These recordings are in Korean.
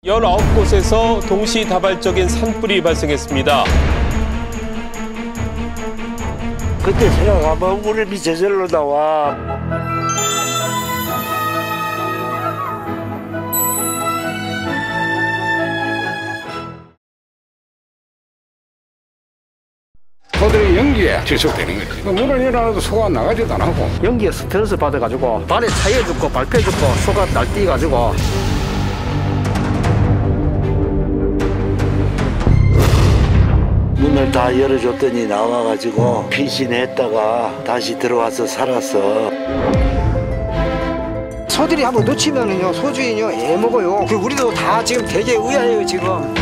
19곳에서 동시다발적인 산불이 발생했습니다. 그때 생각하면 우리 저절로 나와. 소들이 연기에 질속되는 거지. 물을 일어나도 소가 나가지도 안 하고. 연기에 스트레스 받아가지고 발에 차여 죽고 밟혀 죽고 소가 날뛰어가지고. 문을 다 열어줬더니 나와가지고 피신했다가 다시 들어와서 살았어. 소들이 한번 놓치면은요 소주인요 애먹어요. 우리도 다 지금 되게 의아해요 지금.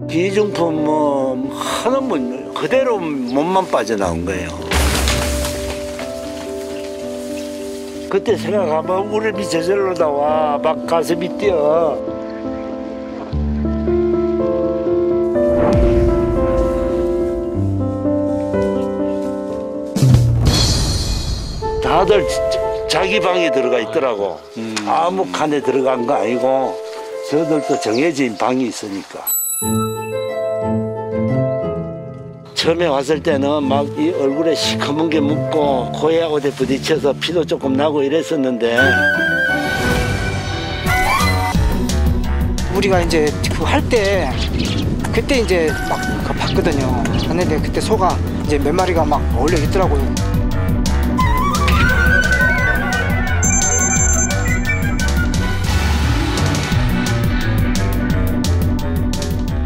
기중품 뭐 하나면 그대로 몸만 빠져나온 거예요. 그때 생각하면 우리 저절로 나와. 막 가슴이 뛰어. 다들 자기 방에 들어가 있더라고. 아무 칸에 들어간 거 아니고 저들도 정해진 방이 있으니까. 처음에 왔을 때는 막 이 얼굴에 시커먼 게 묻고 코에 어디 부딪혀서 피도 조금 나고 이랬었는데 우리가 이제 그 할 때 그때 이제 막 봤거든요. 근데 그때 소가 이제 몇 마리가 막 올려 있더라고요.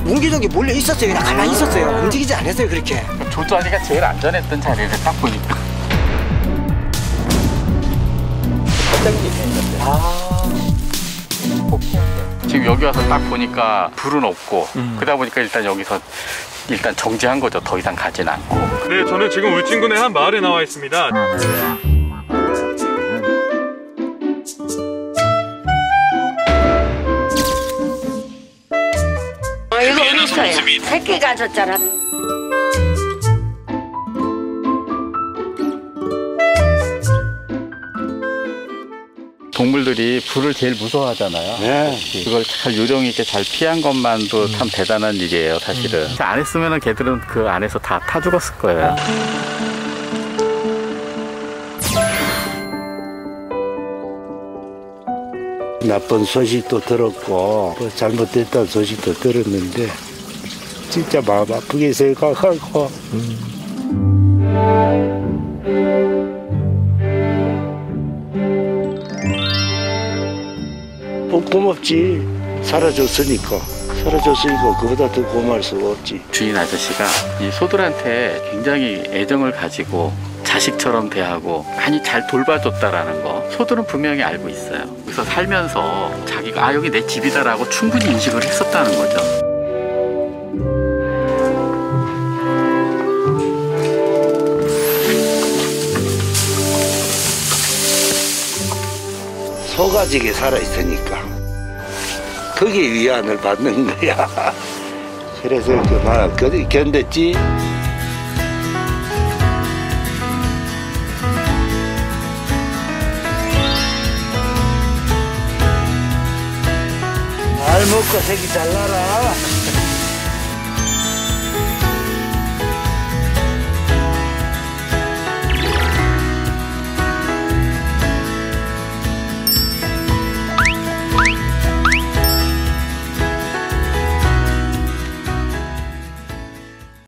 웅기종기 몰려 있었어요. 그냥 가만히 있었어요. 움직이지 않았어요 그렇게. 조자리가 제일 안전했던 자리를 딱 보니까. 지금 여기 와서 딱 보니까 불은 없고 그러다 보니까 일단 여기서 일단 정지한 거죠. 더 이상 가진 않고. 네, 저는 지금 울진군의 한 마을에 나와 있습니다. 이거 없어요. 새끼 가졌잖아. 동물들이 불을 제일 무서워하잖아요. 네. 그걸 잘 요령 있게 잘 피한 것만도 참 대단한 일이에요, 사실은. 안 했으면 걔들은 그 안에서 다 타 죽었을 거예요. 나쁜 소식도 들었고 뭐 잘못됐다는 소식도 들었는데 진짜 마음 아프게 생각하고 고맙지. 사라졌으니까 그보다 더 고마울 수가 없지. 주인 아저씨가 이 소들한테 굉장히 애정을 가지고 자식처럼 대하고 많이 잘 돌봐줬다라는 거 소들은 분명히 알고 있어요. 그래서 살면서 자기가 여기 내 집이다라고 충분히 인식을 했었다는 거죠. 소가지게 살아있으니까 거기에 위안을 받는 거야. 그래서 그만 견뎠지. 잘 먹고 새끼 잘 날아.